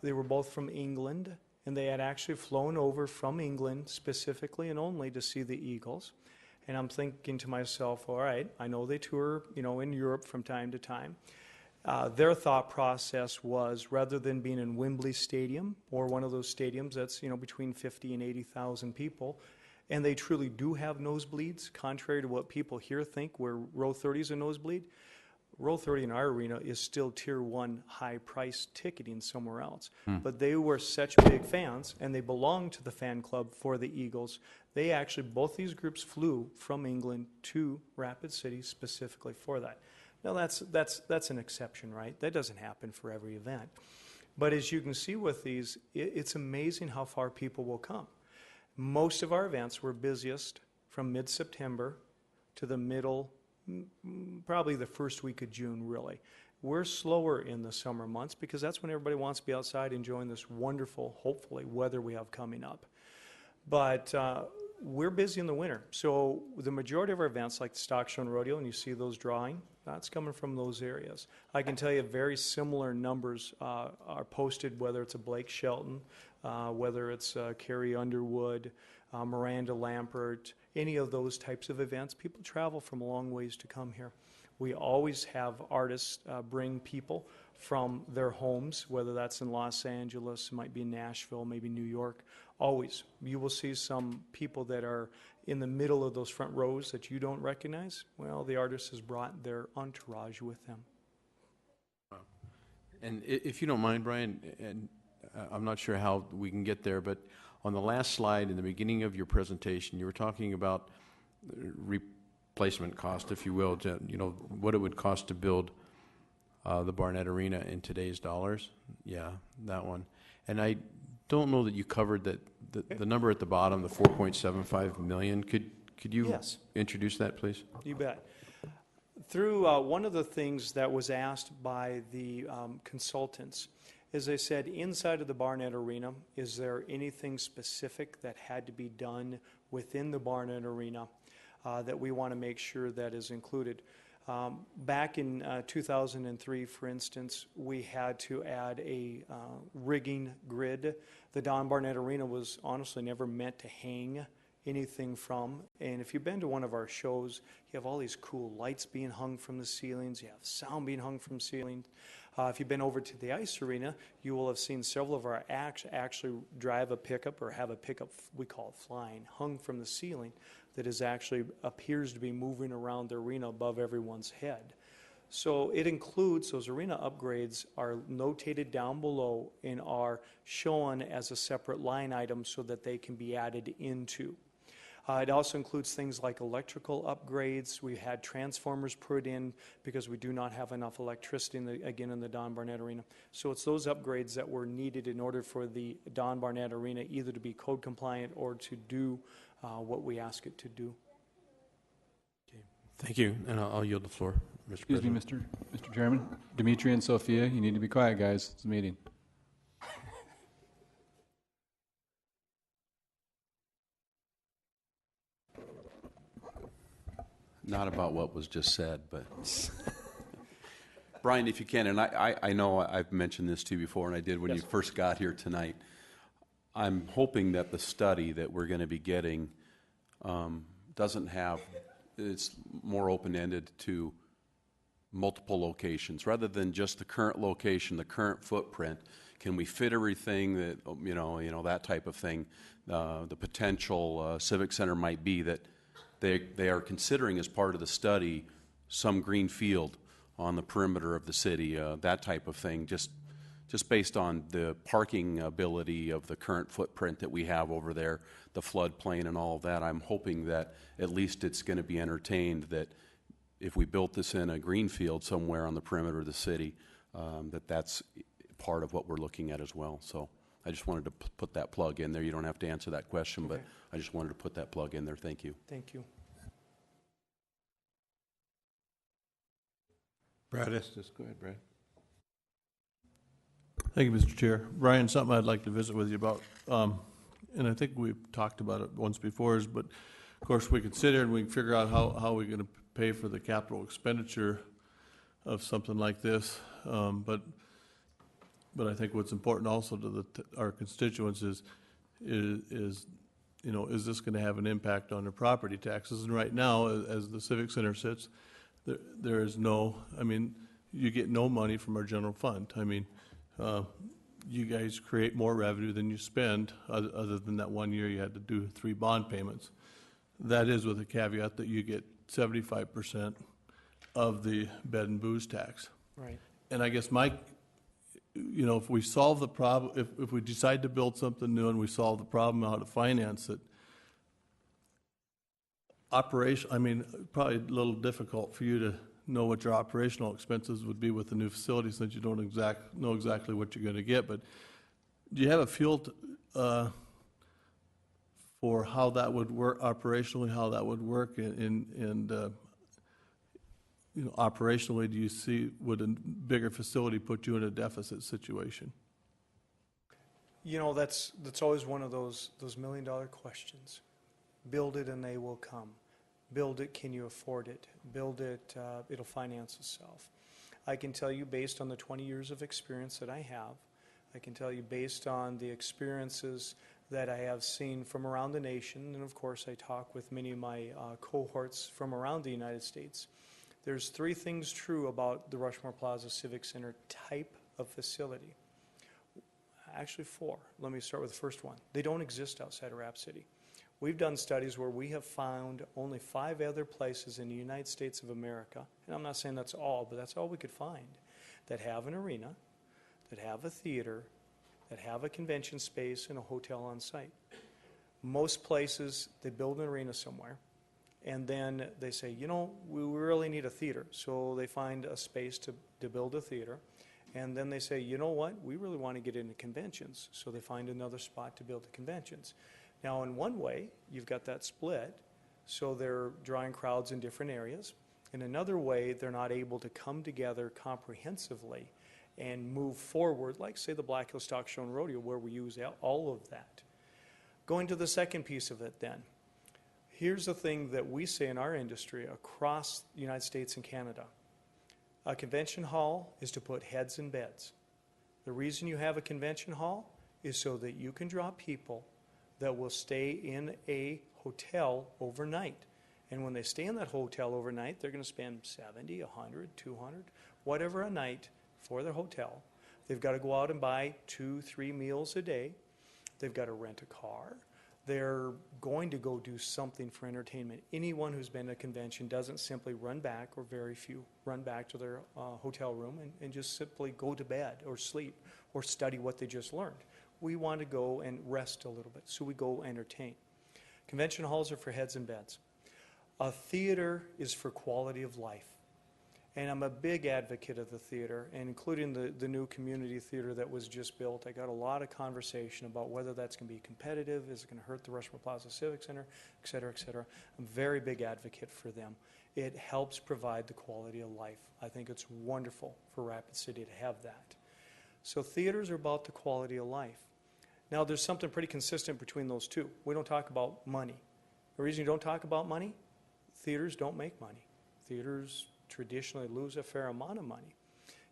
They were both from England, and they had actually flown over from England specifically and only to see the Eagles. And I'm thinking to myself, all right, I know they tour, in Europe from time to time. Their thought process was, rather than being in Wembley Stadium or one of those stadiums that's between 50 and 80,000 people, and they truly do have nosebleeds, contrary to what people here think, where row 30 is a nosebleed. Row 30 in our arena is still tier 1 high-priced ticketing somewhere else. But they were such big fans, and they belonged to the fan club for the Eagles. They actually, both these groups flew from England to Rapid City specifically for that. Now, that's an exception, right? That doesn't happen for every event. But as you can see with these, it's amazing how far people will come. Most of our events were busiest from mid-September to the middle, probably the first week of June, really. We're slower in the summer months because that's when everybody wants to be outside enjoying this wonderful, hopefully, weather we have coming up. But we're busy in the winter. So the majority of our events, like the Stock Show and Rodeo, and you see those drawing, that's coming from those areas. I can tell you very similar numbers are posted, whether it's a Blake Shelton, whether it's Carrie Underwood, Miranda Lampert, any of those types of events. People travel from a long ways to come here. We always have artists bring people from their homes, whether that's in Los Angeles, it might be in Nashville, maybe New York. Always. You will see some people that are in the middle of those front rows that you don't recognize. Well, the artist has brought their entourage with them. And if you don't mind, Brian, and I'm not sure how we can get there, but on the last slide in the beginning of your presentation, you were talking about replacement cost, if you will, to, what it would cost to build the Barnett Arena in today's dollars. Yeah, that one. And I don't know that you covered that the number at the bottom, the 4.75 million. Could you introduce that, please? You bet. Through one of the things that was asked by the consultants As I said, inside of the Barnett Arena, is there anything specific that had to be done within the Barnett Arena that we want to make sure that is included? Back in 2003, for instance, we had to add a rigging grid. The Don Barnett Arena was honestly never meant to hang anything from. And if you've been to one of our shows, you have all these cool lights being hung from the ceilings, you have sound being hung from ceilings. If you've been over to the ice arena, you will have seen several of our acts actually drive a pickup or have a pickup, we call it flying, hung from the ceiling that is actually appears to be moving around the arena above everyone's head. So it includes, those arena upgrades are notated down below and are shown as a separate line item so that they can be added into. It also includes things like electrical upgrades. We had transformers put in because we do not have enough electricity, in the Don Barnett Arena. So it's those upgrades that were needed in order for the Don Barnett Arena either to be code compliant or to do what we ask it to do. Thank you, and I'll yield the floor, Mr. Excuse me, President. Mr. Chairman. Dimitri and Sophia, you need to be quiet, guys. It's a meeting. Not about what was just said, but Brian, if you can, and I know I've mentioned this to you before, and I did when you first got here tonight. I'm hoping that the study that we're going to be getting doesn't have, it's more open-ended to multiple locations rather than just the current location, the current footprint. Can we fit everything that that type of thing? The potential civic center might be that they are considering as part of the study some green field on the perimeter of the city, that type of thing, just based on the parking ability of the current footprint that we have over there, the floodplain and all of that. I'm hoping that at least it's going to be entertained that if we built this in a green field somewhere on the perimeter of the city, that's part of what we're looking at as well. So I just wanted to put that plug in there. You don't have to answer that question, but I just wanted to put that plug in there. Thank you. Thank you. Brad Estes, go ahead, Brad. Thank you, Mr. Chair. Brian, something I'd like to visit with you about, and I think we've talked about it once before, but of course we consider and we can figure out how we're going to pay for the capital expenditure of something like this. But I think what's important also to our constituents is is this going to have an impact on their property taxes? And right now, as the Civic Center sits, there is no, you get no money from our general fund. You guys create more revenue than you spend, other than that 1 year you had to do 3 bond payments. That is with a caveat that you get 75% of the bed and booze tax. Right. And I guess if we solve the problem, if we decide to build something new and we solve the problem how to finance it, probably a little difficult for you to know what your operational expenses would be with the new facility since you don't know exactly what you're going to get. But do you have a feel for how that would work operationally, how that would work, and operationally, do you see, would a bigger facility put you in a deficit situation? That's always one of those $1 million questions. Build it and they will come. Build it, can you afford it? Build it, it'll finance itself. I can tell you based on the 20 years of experience that I have, I can tell you based on the experiences that I have seen from around the nation, and of course I talk with many of my cohorts from around the United States, there's 3 things true about the Rushmore Plaza Civic Center type of facility. Actually 4. Let me start with the first one. They don't exist outside of Rapid City. We've done studies where we have found only 5 other places in the United States of America, and I'm not saying that's all, but that's all we could find, that have an arena, that have a theater, that have a convention space and a hotel on site. Most places, they build an arena somewhere, and then they say, we really need a theater. So they find a space to build a theater, and then they say, you know what, we really want to get into conventions. So they find another spot to build the conventions. Now, in one way, you've got that split, so they're drawing crowds in different areas. In another way, they're not able to come together comprehensively and move forward, like say the Black Hills Stock Show and Rodeo, where we use all of that. Going to the second piece of it then. Here's the thing that we say in our industry across the United States and Canada. A convention hall is to put heads in beds. The reason you have a convention hall is so that you can draw people that will stay in a hotel overnight. And when they stay in that hotel overnight, they're going to spend 70, 100, 200, whatever a night for their hotel. They've got to go out and buy 2-3 meals a day. They've got to rent a car. They're going to go do something for entertainment. Anyone who's been to a convention doesn't simply run back, or very few run back to their hotel room and just simply go to bed or sleep or study what they just learned. We want to go and rest a little bit, so we go entertain. Convention halls are for heads and beds. A theater is for quality of life. And I'm a big advocate of the theater, and including the new community theater that was just built. I got a lot of conversation about whether that's going to be competitive, is it going to hurt the Rushmore Plaza Civic Center, et cetera, et cetera. I'm a very big advocate for them. It helps provide the quality of life. I think it's wonderful for Rapid City to have that. So theaters are about the quality of life. Now, there's something pretty consistent between those two. We don't talk about money. The reason you don't talk about money, theaters don't make money. Theaters traditionally lose a fair amount of money.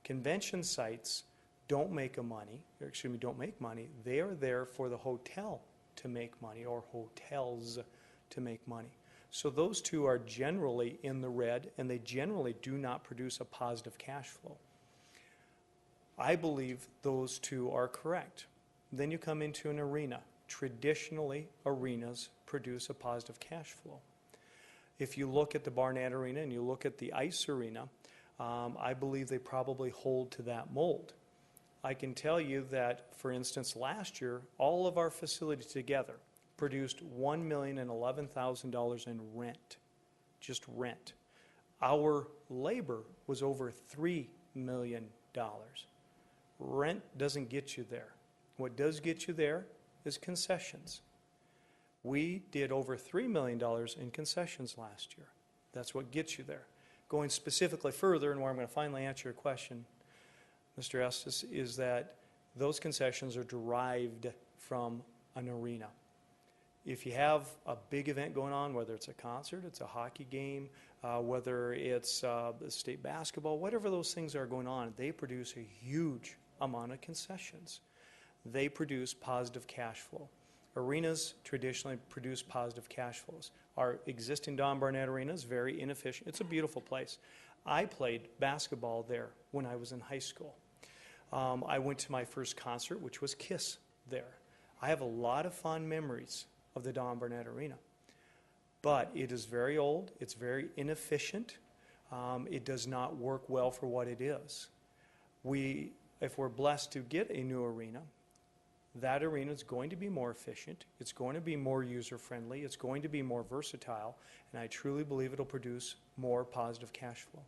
Convention sites don't make money. They are there for the hotel to make money, or hotels to make money. So those two are generally in the red, and they generally do not produce a positive cash flow. I believe those two are correct. Then you come into an arena. Traditionally, arenas produce a positive cash flow. If you look at the Barnett Arena and you look at the Ice Arena, I believe they probably hold to that mold. I can tell you that, for instance, last year, all of our facilities together produced $1,011,000 in rent, just rent. Our labor was over $3 million. Rent doesn't get you there. What does get you there is concessions. We did over $3 million in concessions last year. That's what gets you there. Going specifically further, and where I'm going to finally answer your question, Mr. Estes, is that those concessions are derived from an arena. If you have a big event going on, whether it's a concert, it's a hockey game, whether it's state basketball, whatever those things are going on, they produce a huge amount of concessions. They produce positive cash flow. Arenas traditionally produce positive cash flows. Our existing Don Barnett Arena is very inefficient. It's a beautiful place. I played basketball there when I was in high school. I went to my first concert, which was KISS there. I have a lot of fond memories of the Don Barnett Arena. But it is very old. It's very inefficient. It does not work well for what it is. If we're blessed to get a new arena, that arena is going to be more efficient, it's going to be more user-friendly, it's going to be more versatile, and I truly believe it'll produce more positive cash flow.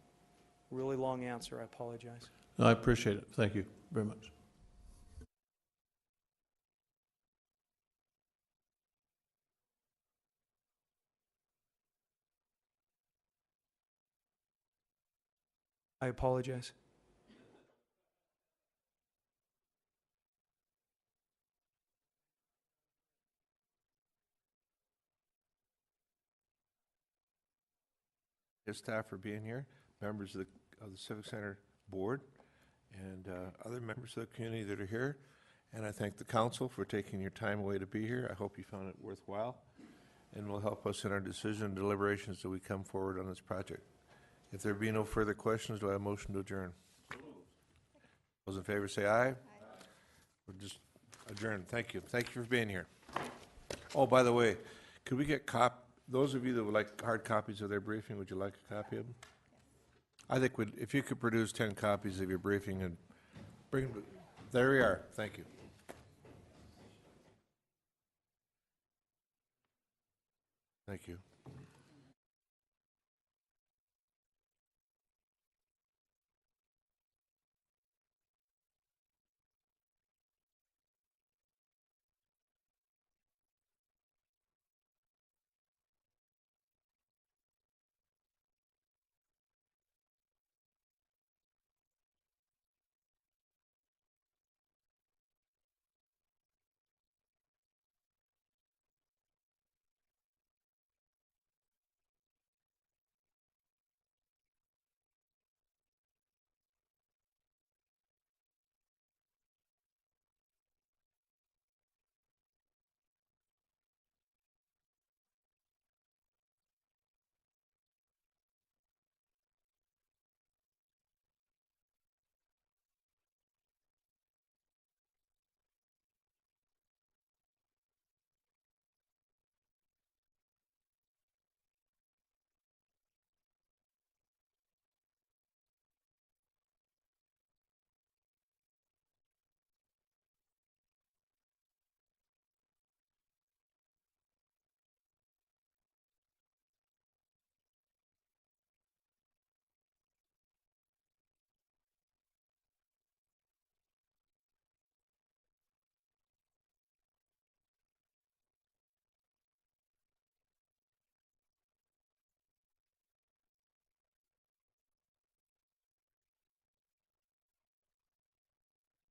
Really long answer, I apologize. No, I appreciate it. Thank you very much. I apologize. Staff for being here, members of the Civic Center Board, and other members of the community that are here. And I thank the council for taking your time away to be here. I hope you found it worthwhile and will help us in our decision and deliberations as we come forward on this project. If there be no further questions, do I have a motion to adjourn? Those in favor say aye. Aye. We're just adjourned. Thank you. Thank you for being here. Oh, by the way, could we get those of you that would like hard copies of their briefing, would you like a copy of them? I think if you could produce 10 copies of your briefing and bring them, there we are. Thank you. Thank you.